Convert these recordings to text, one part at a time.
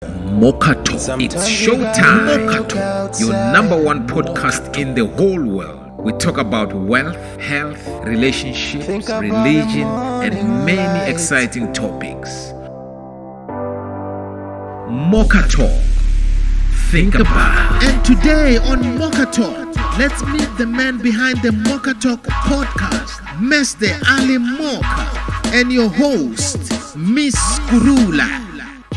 Mocha Talk. It's showtime. Mocha Talk, your number one podcast in the whole world. We talk about wealth, health, relationships, religion, and many exciting topics. Mocha Talk. Think about it. And today on Mocha Talk, let's meet the man behind the Mocha Talk podcast, Mr. Ali Moka, and your host, Miss Kurula.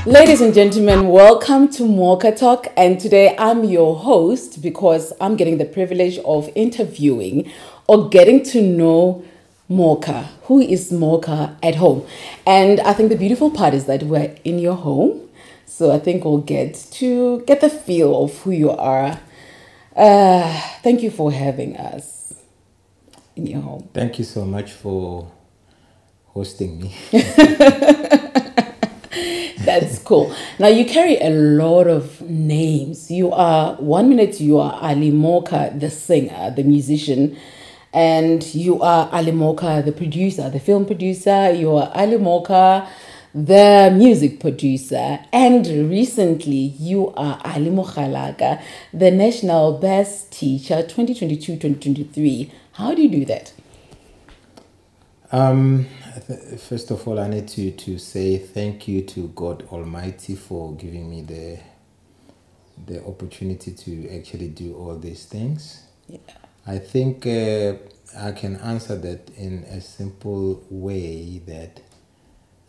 Ladies and gentlemen, welcome to Mocha Talk, and today I'm your host because I'm getting the privilege of interviewing or getting to know Mocha. Who is Mocha at home? And I think the beautiful part is that we're in your home, so I think we'll get to get the feel of who you are. Thank you for having us in your home. Thank you so much for hosting me. That's cool. Now you carry a lot of names. You are, one minute you are Ali Moka, the singer, the musician, and you are Ali Moka, the producer, the film producer. You are Ali Moka, the music producer, and recently you are Ali Moka, the National Best Teacher 2022-2023. How do you do that? First of all, I need to say thank you to God Almighty for giving me the opportunity to actually do all these things. Yeah. I think I can answer that in a simple way that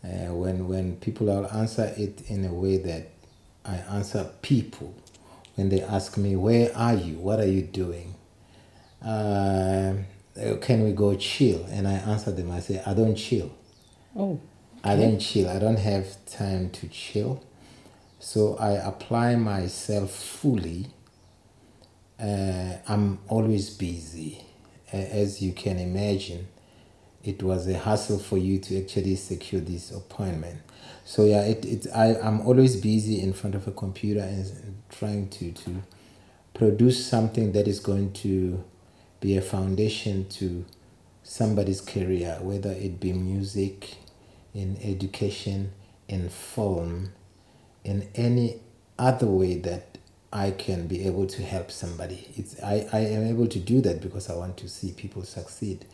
when people, I'll answer it in a way that I answer people when they ask me, where are you? What are you doing? Can we go chill? And I answer them, I say, I don't chill. Oh, okay. I don't chill. I don't have time to chill. So I apply myself fully. I'm always busy. As you can imagine, it was a hassle for you to actually secure this appointment. So yeah, I'm always busy in front of a computer and trying to produce something that is going to be a foundation to somebody's career, whether it be music, in education, in film, in any other way that I can be able to help somebody. I am able to do that because I want to see people succeed,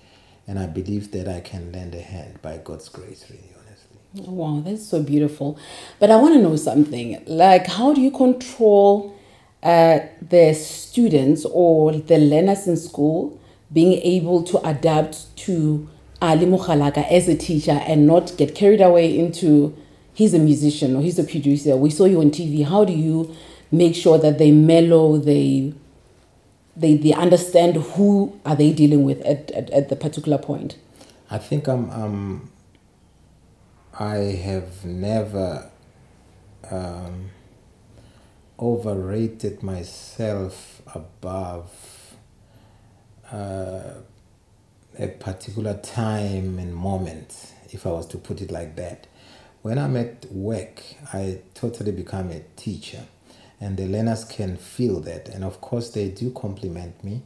and I believe that I can lend a hand by God's grace, really, honestly. Wow, that's so beautiful. But I want to know something, like how do you control the students or the learners in school being able to adapt to Ali Moka as a teacher and not get carried away into he's a musician or he's a producer. We saw you on TV. How do you make sure that they mellow, they understand who are they dealing with at the particular point? I think I have never overrated myself above a particular time and moment, if I was to put it like that. When I'm at work, I totally become a teacher, and the learners can feel that. And of course, they do compliment me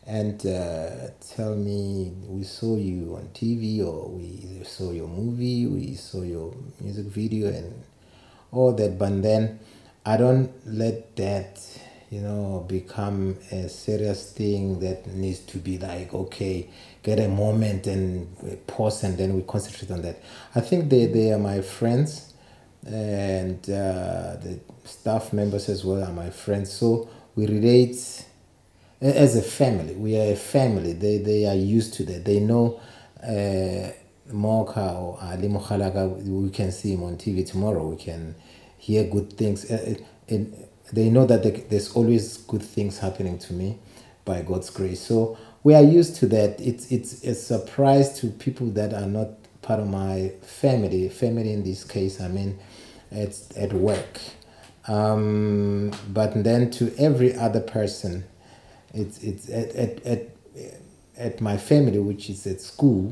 and tell me, we saw you on TV, or we saw your movie, we saw your music video and all that. But then I don't let that become a serious thing that needs to be like, okay, get a moment and pause and then we concentrate on that. I think they are my friends, and the staff members as well are my friends. So we relate as a family. We are a family. They are used to that. They know Moka or Ali Moka, we can see him on TV tomorrow. We can hear good things. They know that there's always good things happening to me by God's grace. So we are used to that. It's a surprise to people that are not part of my family. Family in this case, I mean, it's at work. But then to every other person, it's at my family, which is at school,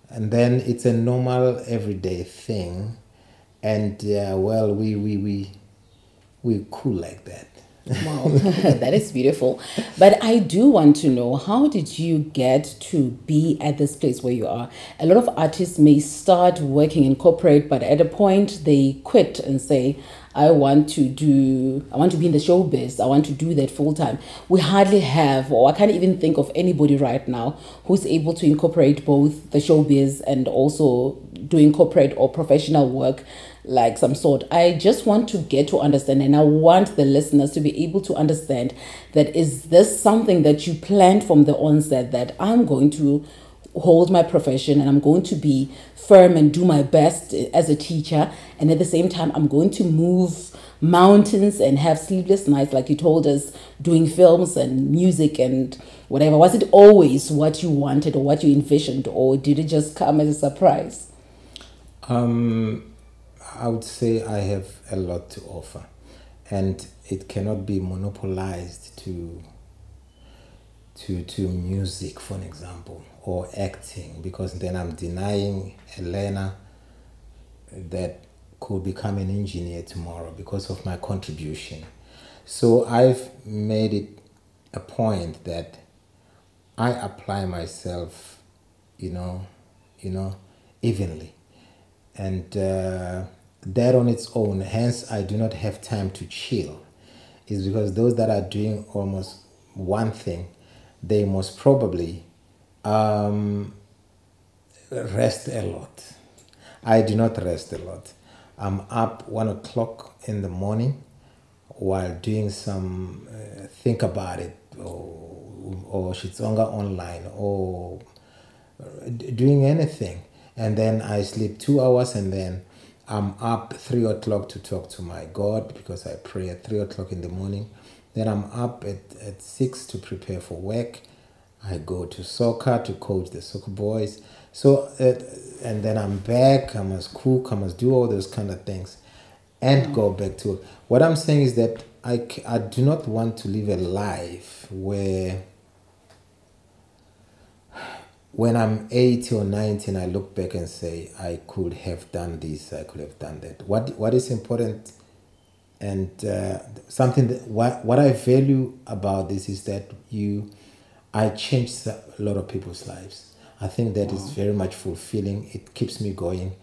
and then it's a normal everyday thing. And well, we're cool like that. Wow, that is beautiful. But I do want to know, how did you get to be at this place where you are? A lot of artists may start working in corporate, but at a point they quit and say, I want to be in the showbiz, I want to do that full time. We hardly have, or I can't even think of anybody right now who's able to incorporate both the showbiz and also doing corporate or professional work like some sort. I just want to get to understand, and I want the listeners to be able to understand that, is this something that you planned from the onset, that I'm going to hold my profession and I'm going to be firm and do my best as a teacher, and at the same time I'm going to move mountains and have sleepless nights like you told us, doing films and music and whatever? Was it always what you wanted or what you envisioned, or did it just come as a surprise? I would say I have a lot to offer, and it cannot be monopolized to music, for an example, or acting, because then I'm denying a learner that could become an engineer tomorrow because of my contribution. So I've made it a point that I apply myself, evenly, and that on its own, hence I do not have time to chill, is because those that are doing almost one thing, they most probably rest a lot. I do not rest a lot. I'm up 1 o'clock in the morning while doing some think about it, or Shitsonga online, or doing anything, and then I sleep 2 hours, and then I'm up 3 o'clock to talk to my God, because I pray at 3 o'clock in the morning. Then I'm up at 6 to prepare for work. I go to soccer to coach the soccer boys. So, and then I'm back. I must cook. I must do all those kind of things, and go back to work. What I'm saying is that I do not want to live a life where, when I'm 80 or 90 and I look back and say, I could have done this, I could have done that. What is important, and something that what I value about this is that I changed a lot of people's lives. I think that is very much fulfilling. It keeps me going,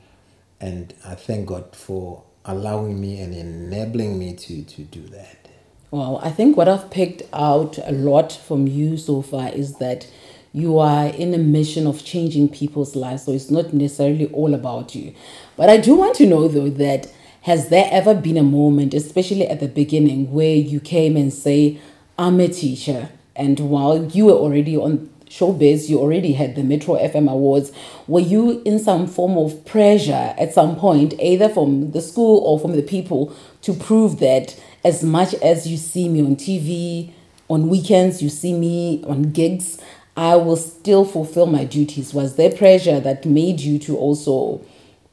and I thank God for allowing me and enabling me to do that. Well, I think what I've picked out a lot from you so far is that you are in a mission of changing people's lives, so it's not necessarily all about you. But I do want to know, though, that has there ever been a moment, especially at the beginning, where you came and say, I'm a teacher, and while you were already on showbiz, you already had the Metro FM Awards, were you in some form of pressure at some point, either from the school or from the people, to prove that as much as you see me on TV, on weekends, you see me on gigs, I will still fulfill my duties? Was there pressure that made you to also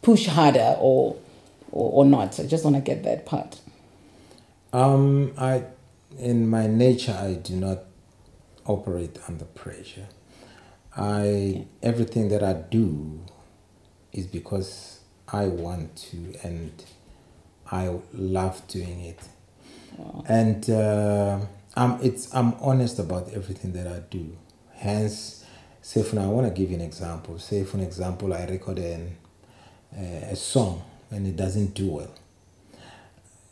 push harder, or not? I just want to get that part. In my nature, I do not operate under pressure. Everything that I do is because I want to, and I love doing it. Wow. And I'm honest about everything that I do. Hence, say for now, I want to give you an example. Say for an example, I record a song and it doesn't do well.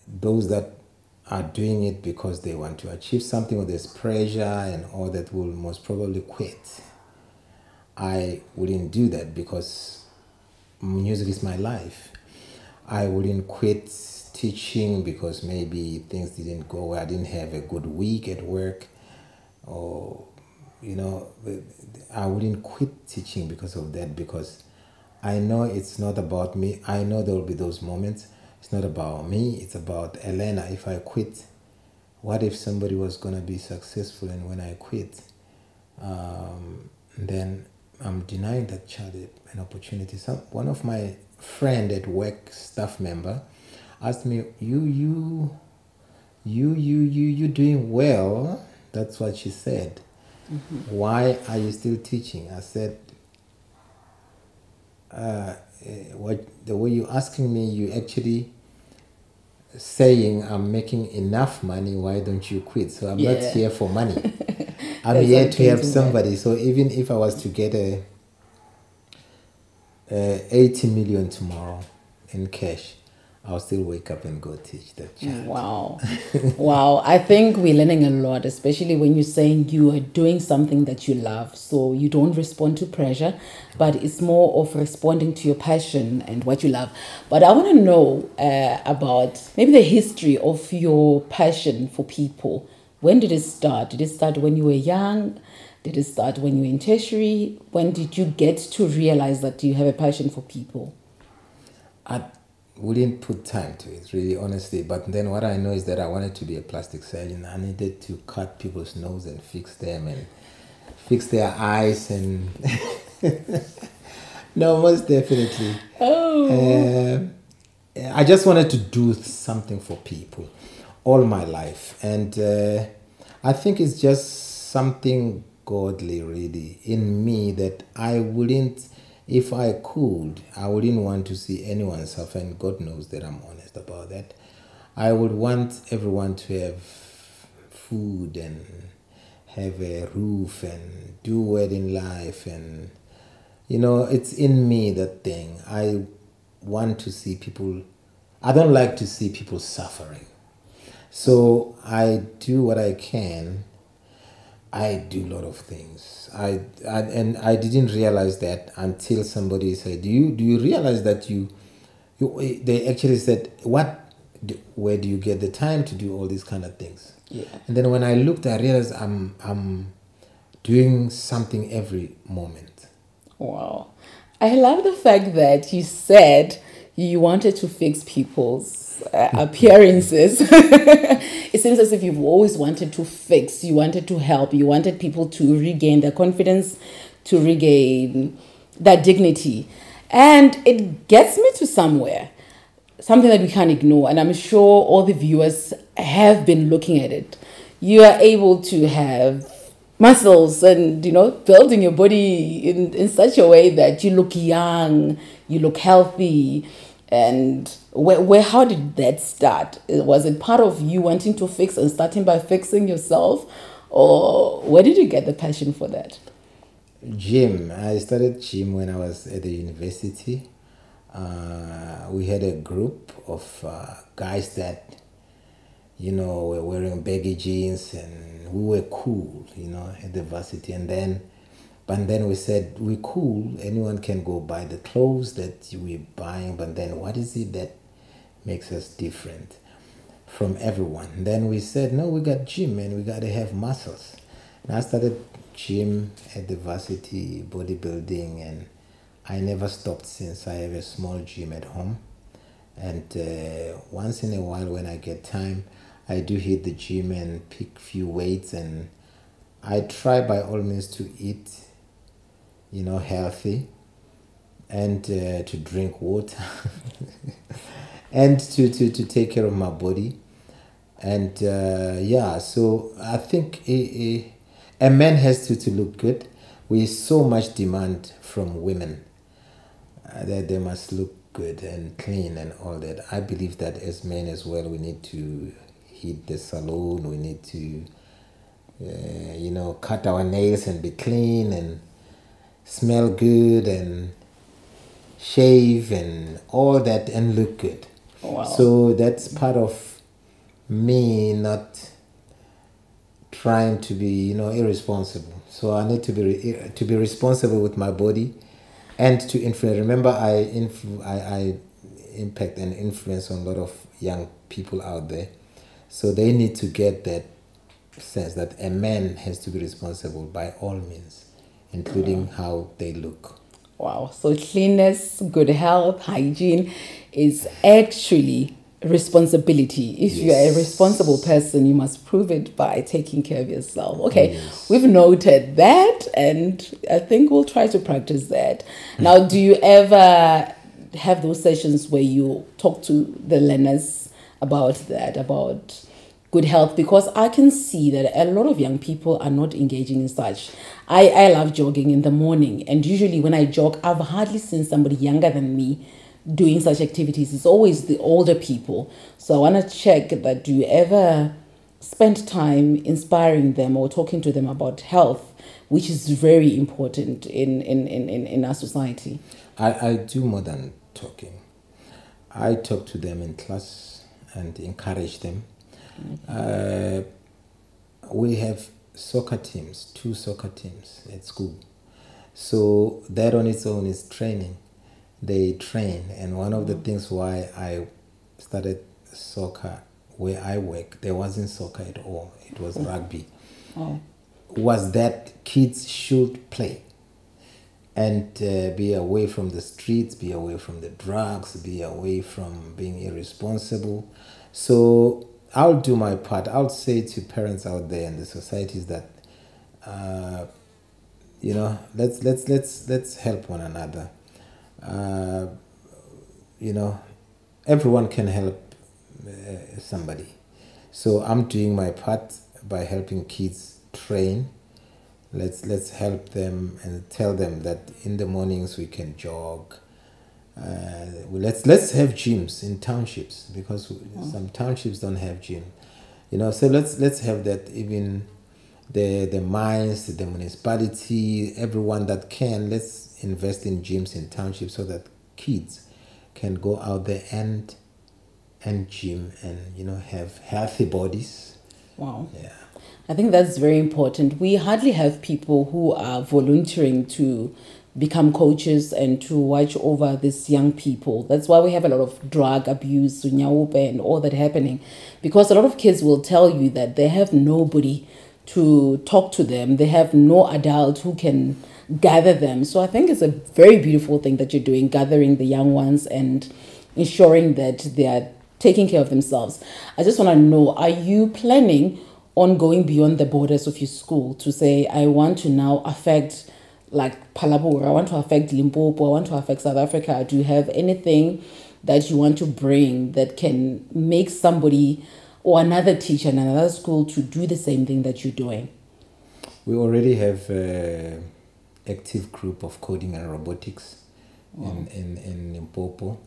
Those that are doing it because they want to achieve something, or there's pressure and all that, will most probably quit. I wouldn't do that, because music is my life. I wouldn't quit teaching because maybe things didn't go well. I didn't have a good week at work, or I wouldn't quit teaching because of that, because I know it's not about me. I know there will be those moments. It's not about me. It's about Elena. If I quit, what if somebody was going to be successful, and when I quit, then I'm denying that child an opportunity. One of my friend at work, staff member, asked me, you doing well. That's what she said. Mm-hmm. Why are you still teaching? I said, the way you're asking me, you actually saying I'm making enough money, why don't you quit? So I'm not here for money. I'm here to help somebody. So even if I was to get a 80 million tomorrow in cash, I'll still wake up and go teach that child. Wow. Wow. I think we're learning a lot, especially when you're saying you are doing something that you love. So you don't respond to pressure, but it's more of responding to your passion and what you love. But I want to know about maybe the history of your passion for people. When did it start? Did it start when you were young? Did it start when you were in tertiary? When did you get to realize that you have a passion for people? I wouldn't put time to it, really, honestly. But then what I know is that I wanted to be a plastic surgeon. I needed to cut people's nose and fix them and fix their eyes and... No, most definitely. Oh. I just wanted to do something for people all my life. And I think it's just something godly, really, in me that I wouldn't... If I could, I wouldn't want to see anyone suffer, and God knows that I'm honest about that. I would want everyone to have food and have a roof and do well in life, and it's in me, that thing. I want to see people... I don't like to see people suffering. So I do what I can. I do a lot of things. I didn't realize that until somebody said, "Do you realize that you?" They actually said, where do you get the time to do all these kind of things?" Yeah. And then when I looked, I realized I'm doing something every moment. Wow. I love the fact that you said you wanted to fix people's appearances. It seems as if you've always wanted to fix, you wanted to help, you wanted people to regain their confidence, to regain that dignity. And it gets me to somewhere, something that we can't ignore. And I'm sure all the viewers have been looking at it. You are able to have muscles and, building your body in such a way that you look young, you look healthy. And how did that start? Was it part of you wanting to fix and starting by fixing yourself? Or where did you get the passion for that? Gym. I started gym when I was at the university. We had a group of guys that, were wearing baggy jeans, and we were cool, at the varsity. But then we said, we're cool, anyone can go buy the clothes that we're buying, but then what is it that makes us different from everyone? Then we said, no, we got gym and we got to have muscles. And I started gym at the varsity, bodybuilding, and I never stopped since. I have a small gym at home. And once in a while when I get time, I do hit the gym and pick few weights, and I try by all means to eat healthy, and to drink water and to take care of my body. And so I think a man has to look good. We so much demand from women that they must look good and clean and all that. I believe that as men as well, we need to hit the salon, we need to cut our nails and be clean and smell good and shave and all that and look good. Wow. So that's part of me not trying to be irresponsible. So I need to be responsible with my body and to influence. Remember, I impact and influence on a lot of young people out there. So they need to get that sense that a man has to be responsible by all means, including how they look. Wow. So cleanness, good health, hygiene is actually responsibility. If Yes. you're a responsible person, you must prove it by taking care of yourself. Okay, Yes. we've noted that, and I think we'll try to practice that. Now, do you ever have those sessions where you talk to the learners about that, about good health? Because I can see that a lot of young people are not engaging in such. I love jogging in the morning, and usually when I jog, I've hardly seen somebody younger than me doing such activities. It's always the older people. So I want to check that, do you ever spend time inspiring them or talking to them about health, which is very important in our society? I do more than talking. I talk to them in class and encourage them. We have soccer teams, 2 soccer teams at school. So that on its own is training. They train, and one of the things why I started soccer where I work, there wasn't soccer at all. It was rugby. Was that kids should play and be away from the streets, be away from the drugs, be away from being irresponsible. So I'll do my part. I'll say to parents out there in the societies that let's help one another. Everyone can help somebody. So I'm doing my part by helping kids train. Let's help them and tell them that in the mornings we can jog. Let's have gyms in townships, because some townships don't have gym. So let's have that. Even the mines, the municipality, everyone that can, let's invest in gyms in townships so that kids can go out there and gym and have healthy bodies. Wow. Yeah. I think that's very important. We hardly have people who are volunteering to become coaches and to watch over these young people. That's why we have a lot of drug abuse, and all that happening, because a lot of kids will tell you that they have nobody to talk to them. They have no adult who can gather them. So I think it's a very beautiful thing that you're doing, gathering the young ones and ensuring that they are taking care of themselves. I just want to know, are you planning on going beyond the borders of your school to say, I want to now affect like Palabora, I want to affect Limpopo, I want to affect South Africa? Do you have anything that you want to bring that can make somebody or another teacher in another school to do the same thing that you're doing? We already have an active group of coding and robotics in Limpopo,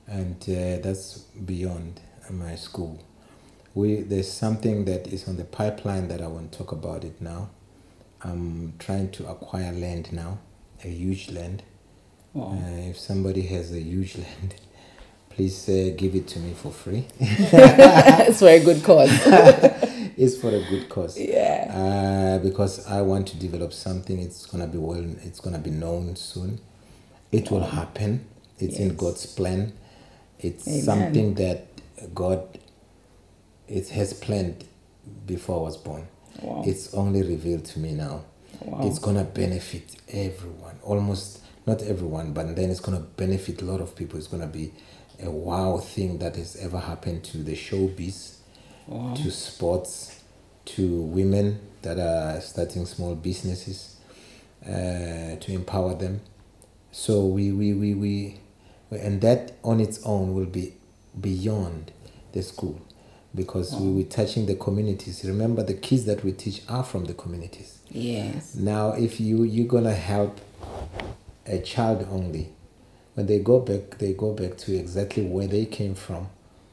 and that's beyond my school. There's something that is on the pipeline that I won't talk about it now. I'm trying to acquire land now, a huge land. If somebody has a huge land, please give it to me for free. It's for a good cause. It's for a good cause. Yeah. Because I want to develop something. It's gonna be known soon. It will happen. It's in God's plan. It's something that God has planned before I was born. Wow. It's only revealed to me now. Wow. It's gonna benefit everyone. Almost not everyone, but then it's gonna benefit a lot of people. It's gonna be a wow thing that has ever happened to the showbiz, to sports, to women that are starting small businesses, to empower them. So we and that on its own will be beyond the school, because we will be touching the communities. Remember, the kids that we teach are from the communities. Yes. Now, if you're gonna help a child only, when they go back to exactly where they came from,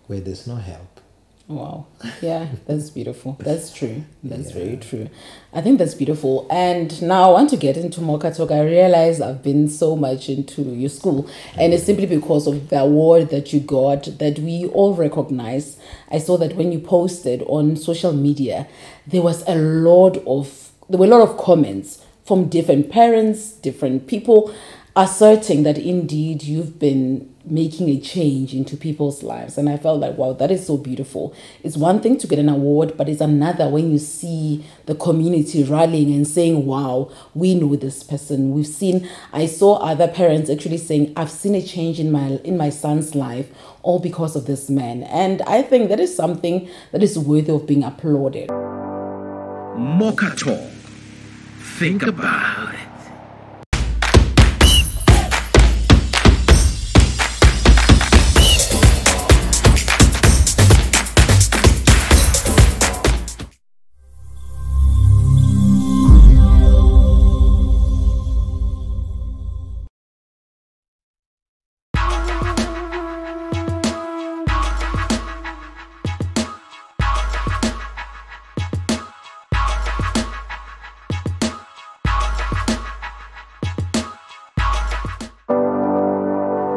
where there's no help. Wow. Yeah, that's beautiful. That's true. That's very true. I think that's beautiful. And now I want to get into Mocha Talk. I realize I've been so much into your school, and it's simply because of the award that you got that we all recognize. I saw that when you posted on social media, there were a lot of comments from different parents, different people, asserting that indeed you've been making a change into people's lives. And I felt like, wow, that is so beautiful. It's one thing to get an award, but it's another when you see the community rallying and saying, wow, we know this person. I saw other parents actually saying, I've seen a change in my son's life, all because of this man. And I think that is something that is worthy of being applauded. Mocha Talk. Think about it.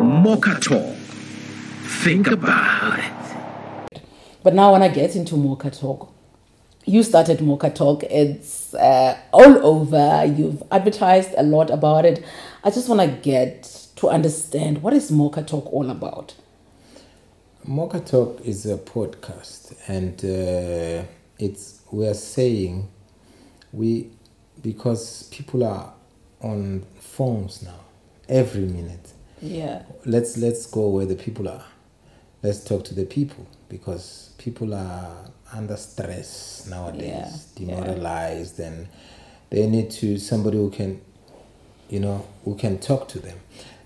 Mocha Talk. Think about it. But now I want to get into Mocha Talk. You started Mocha Talk. It's all over. You've advertised a lot about it. I just want to get to understand, what is Mocha Talk all about? Mocha Talk is a podcast, and we are saying because people are on phones now every minute. Yeah. Let's go where the people are. Let's talk to the people, because people are under stress nowadays, demoralized, and they need somebody who can talk to them.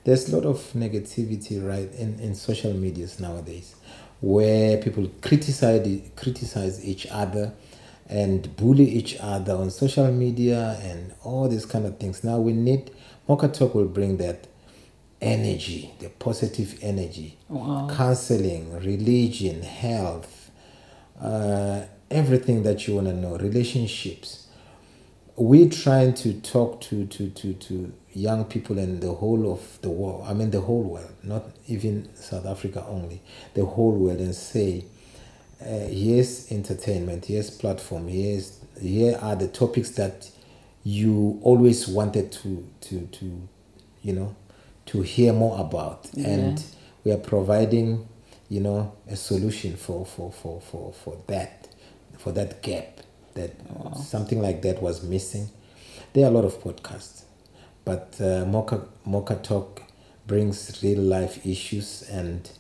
There's a lot of negativity right in social medias nowadays, where people criticize each other and bully each other on social media and all these kind of things. Now Mocha Talk will bring that energy, the positive energy, counseling, religion, health, everything that you want to know, relationships. We're trying to talk to young people in the whole of the world. I mean, the whole world, not even South Africa only, the whole world, and say, here's entertainment, here's platform, here are the topics that you always wanted to hear more about, and we are providing, a solution for that gap, that something like that was missing. There are a lot of podcasts, but Mocha Talk brings real life issues, and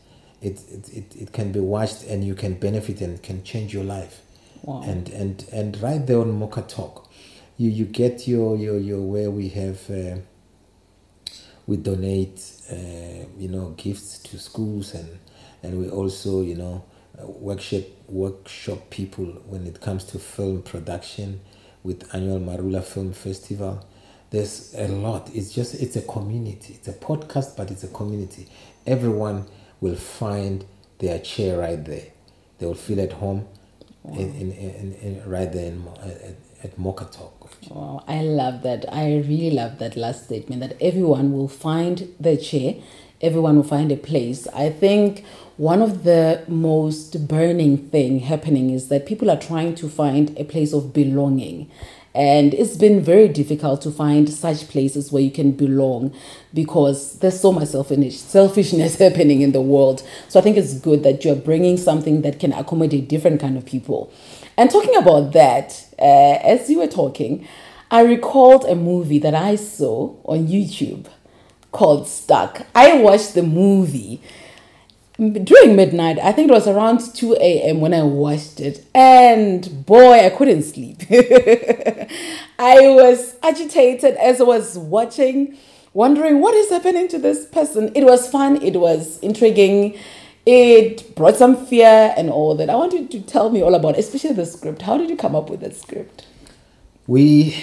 it can be watched, and you can benefit and can change your life. Wow. And right there on Mocha Talk, you get your where we have we donate gifts to schools, and we also workshop people when it comes to film production with annual Marula Film Festival. There's a lot. It's a community. It's a podcast, but it's a community. Everyone will find their chair right there. They will feel at home in right there at Mocha Talk. Wow, I love that. I really love that last statement, that everyone will find their chair, everyone will find a place. I think one of the most burning thing happening is that people are trying to find a place of belonging. And it's been very difficult to find such places where you can belong, because there's so much selfishness happening in the world. So I think it's good that you're bringing something that can accommodate different kind of people. And talking about that, as you were talking, I recalled a movie that I saw on YouTube called Stuck. I watched the movie during midnight. I think it was around 2 a.m. when I watched it. And boy, I couldn't sleep. I was agitated as I was watching, wondering what is happening to this person. It was fun. It was intriguing. It brought some fear and all that. I want you to tell me all about it, especially the script. How did you come up with that script? It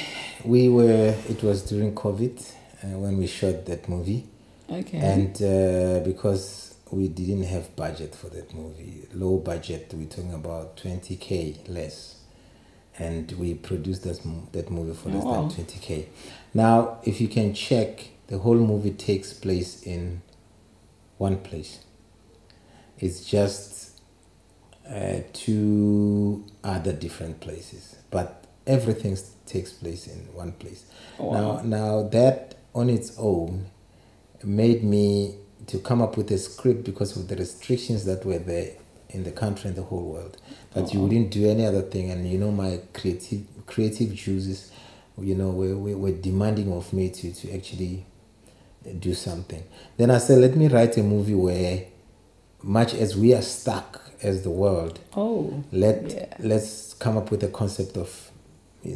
was during COVID when we shot that movie. Okay. And because we didn't have budget for that movie, low budget, we're talking about 20K less. And we produced that movie for less than 20K. Now, if you can check, the whole movie takes place in one place. It's just two other different places, but everything takes place in one place. Wow. Now that on its own made me to come up with a script because of the restrictions that were there in the country and the whole world. That you wouldn't do any other thing, and my creative juices, were demanding of me to actually do something. Then I said, let me write a movie where, much as we are stuck as the world, let's come up with a concept of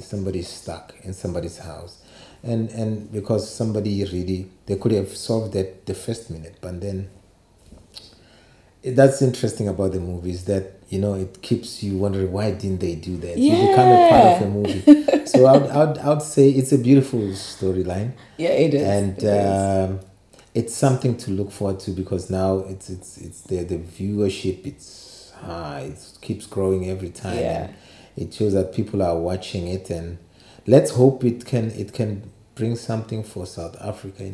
somebody's stuck in somebody's house, and because somebody really, they could have solved that the first minute, but then that's interesting about the movie is that it keeps you wondering, why didn't they do that? You become a part of the movie. So I'd say it's a beautiful storyline. Yeah, it is. And it's something to look forward to, because now it's the viewership, it's high, it keeps growing every time. Yeah. And it shows that people are watching it, and let's hope it can bring something for South Africa.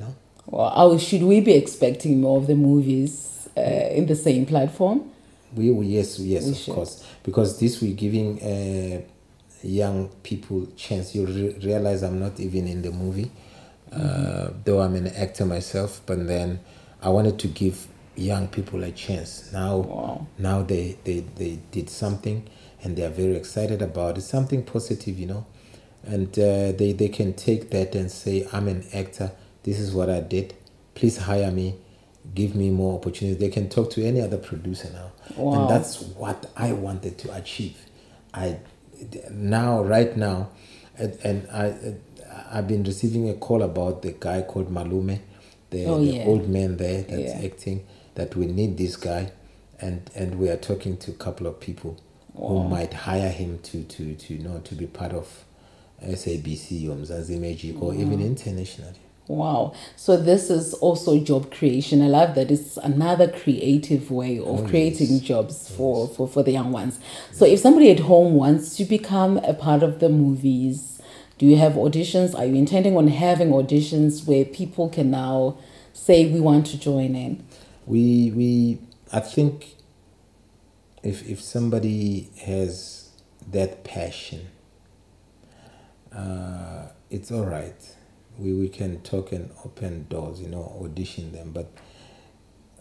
Well, should we be expecting more of the movies in the same platform? Yes, of course, because this we're giving young people chance. You'll realize I'm not even in the movie, though I'm an actor myself. But then I wanted to give young people a chance. Now they did something, and they are very excited about it. Something positive, and they can take that and say, I'm an actor. This is what I did. Please hire me. Give me more opportunities. They can talk to any other producer now. Wow. And that's what I wanted to achieve. Right now, I've been receiving a call about the guy called Malume, the old man there that's acting, that we need this guy. And we are talking to a couple of people who might hire him to be part of SABC or Mzansi Magic or even internationally. Wow. So this is also job creation. I love that. It's another creative way of creating jobs for the young ones. So if somebody at home wants to become a part of the movies, do you have auditions? Are you intending on having auditions where people can now say, we want to join in? I think if somebody has that passion, it's all right. We can talk and open doors, audition them, but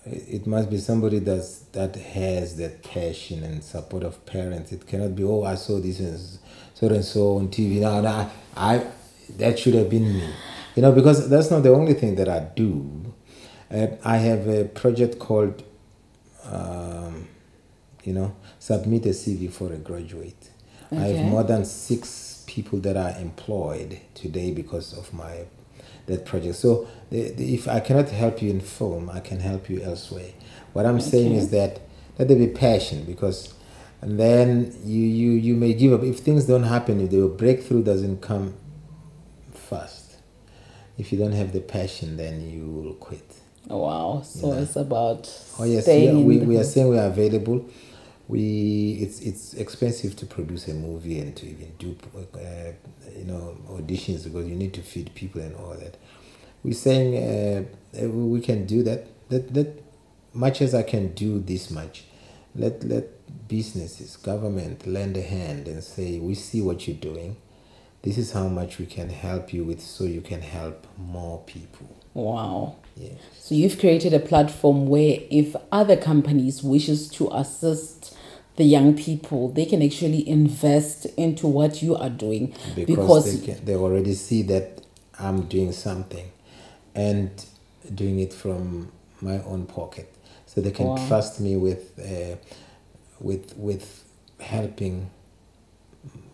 it must be somebody that has that passion and support of parents. It cannot be, I saw this and so on TV. No, that should have been me, because that's not the only thing that I do. I have a project called, submit a CV for a graduate. Okay. I have more than 6 people that are employed today because of that project. So if I cannot help you in film, I can help you elsewhere. What I'm saying is that let there be passion, because and then you may give up if things don't happen, if the breakthrough doesn't come fast. If you don't have the passion, then you will quit. Oh, wow. So it's about we are saying we are available. It's expensive to produce a movie and to even do auditions, because you need to feed people and all that. We're saying we can do that. That much as I can do this much, let businesses, government lend a hand and say, we see what you're doing. This is how much we can help you with, so you can help more people. Wow. Yes. So you've created a platform where if other companies wishes to assist the young people, they can actually invest into what you are doing, because they already see that I'm doing something and doing it from my own pocket, so they can trust me with helping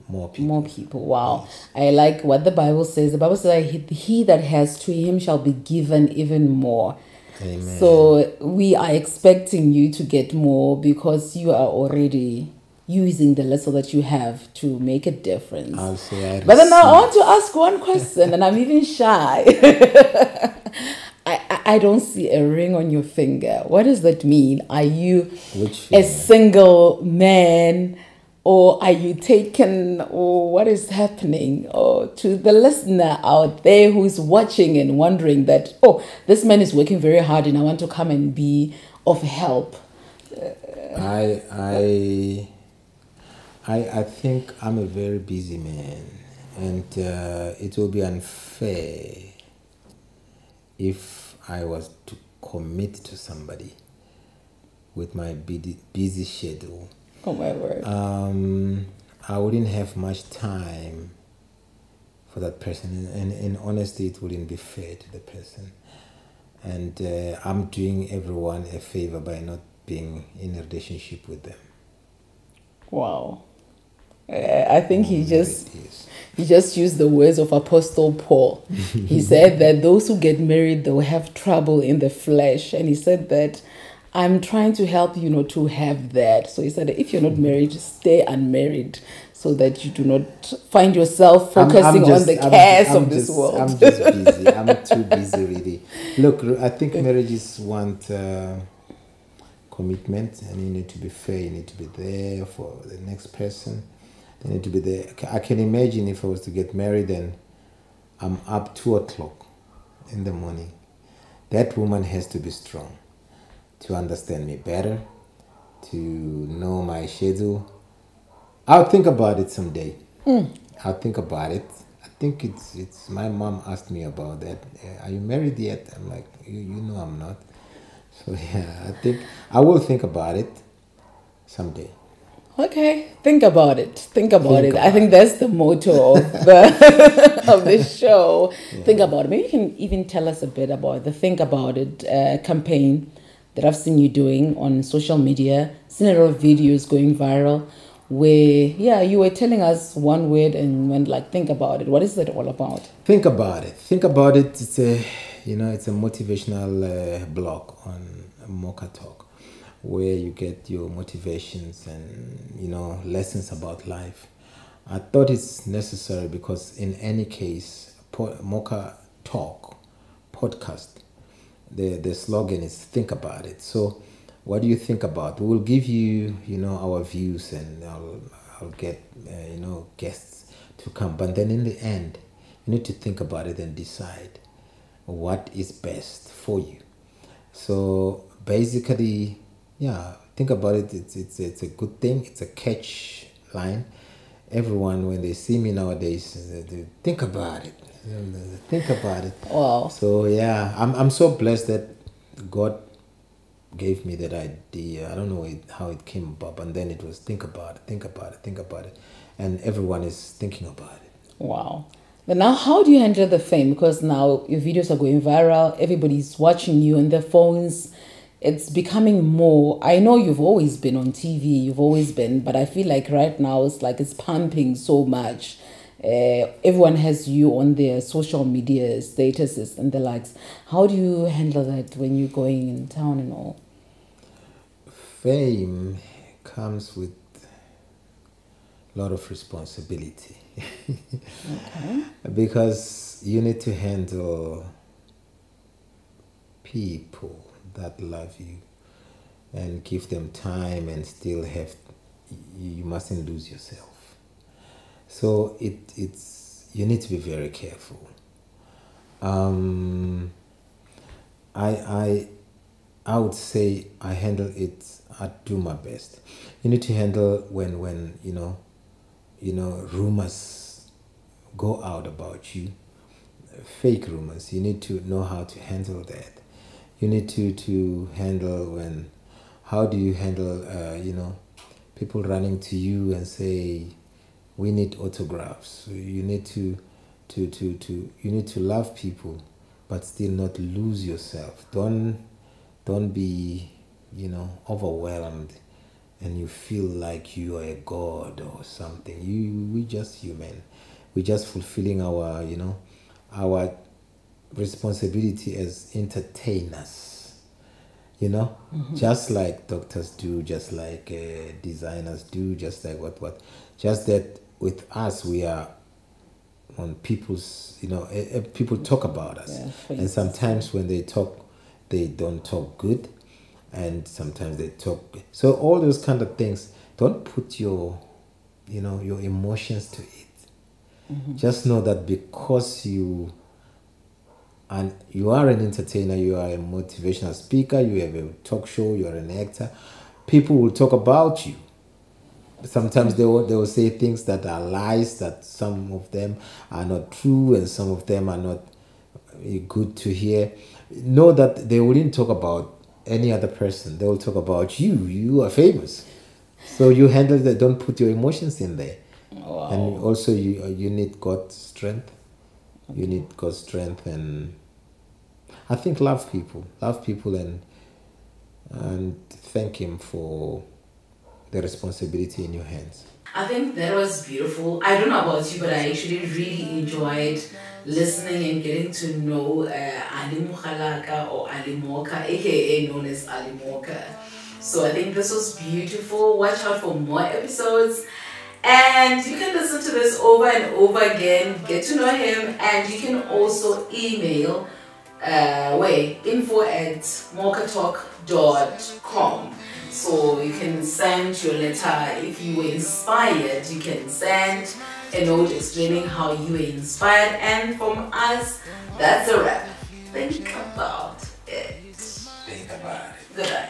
more people. Wow. Yes. I like what the Bible says. The Bible says that he that has, to him shall be given even more. Amen. So we are expecting you to get more, because you are already using the little that you have to make a difference. I'll say but then I want to ask one question, and I'm even shy. I don't see a ring on your finger. What does that mean? Are you a single man, or are you taken, or what is happening? Or to the listener out there who's watching and wondering that, this man is working very hard and I want to come and be of help. I think I'm a very busy man, and it will be unfair if I was to commit to somebody with my busy schedule. Oh my word. I wouldn't have much time for that person, and in honesty, it wouldn't be fair to the person. And I'm doing everyone a favor by not being in a relationship with them. Wow. I think he just used the words of Apostle Paul. He said that those who get married, they'll have trouble in the flesh. And he said that I'm trying to help you to have that. So he said that if you're not married, stay unmarried, so that you do not find yourself focusing on the cares of this world. I'm just busy. I'm too busy, really. Look, I think marriages want commitment, and you need to be fair. You need to be there for the next person. They need to be there. I can imagine if I was to get married and I'm up 2 o'clock in the morning. That woman has to be strong to understand me better, to know my schedule. I'll think about it someday. I'll think about it. I think it's my mom asked me about that. Are you married yet? I'm like, you know I'm not. So yeah, I think I will think about it someday. Okay, think about it. Think about Think it. I about think that's the motto of the of the show. Think about it. Maybe you can even tell us a bit about the Think About It campaign that I've seen you doing on social media. Seen a lot of videos going viral where, yeah, you were telling us one word and went like, think about it. What is that all about? Think about it. Think about it. It's a, it's a motivational blog on Mocha Talk, where you get your motivations and lessons about life. I thought it's necessary because in any case, Mocha Talk podcast, the slogan is think about it. So what do you think about? We'll give you our views, and I'll get guests to come, but then in the end you need to think about it and decide what is best for you. So basically, yeah, think about it. It's a good thing. It's a catch line. Everyone, when they see me nowadays, they think about it. They think about it. Wow. So yeah, I'm so blessed that God gave me that idea. I don't know how it came about, and then it was think about it, think about it, think about it, and everyone is thinking about it. Wow. But now, how do you handle the fame? Because now your videos are going viral. Everybody's watching you on their phones. It's becoming more. I know you've always been on TV. You've always been. But I feel like right now it's like it's pumping so much. Everyone has you on their social media statuses and the likes. How do you handle that when you're going in town and all? Fame comes with a lot of responsibility. Okay. Because you need to handle people that love you and give them time, and still you mustn't lose yourself. So it's you need to be very careful. I would say I handle it. I do my best. You need to handle when rumors go out about you, fake rumors. You need to know how to handle that. You need to handle how do you handle people running to you and say, we need autographs. You need to love people, but still not lose yourself. Don't be overwhelmed and you feel like you are a god or something. We just human. We just fulfilling our responsibility as entertainers. Just like doctors do, just like designers do, just like what. Just that with us, we are on people's. People talk about us, and sometimes when they talk, they don't talk good, and sometimes they talk. So all those kind of things. Don't put your emotions to it. Just know that because you are an entertainer, you are a motivational speaker, you have a talk show, you are an actor, people will talk about you. Sometimes they will say things that are lies, that some of them are not true and some of them are not good to hear. Know that they wouldn't talk about any other person. They will talk about you. You are famous. So you handle that. Don't put your emotions in there. Wow. And also you need God's strength. Okay. You need God's strength, and I think love people and thank Him for the responsibility in your hands. I think that was beautiful. I don't know about you, but I actually really enjoyed listening and getting to know Ali Moka or Ali Moka, aka known as Ali Moka. So I think this was beautiful. Watch out for more episodes. And you can listen to this over and over again, get to know him, and you can also email info@mochatalk.com. So you can send your letter. If you were inspired, you can send a note explaining how you were inspired. And from us, that's a wrap. Think about it. Think about it. Good.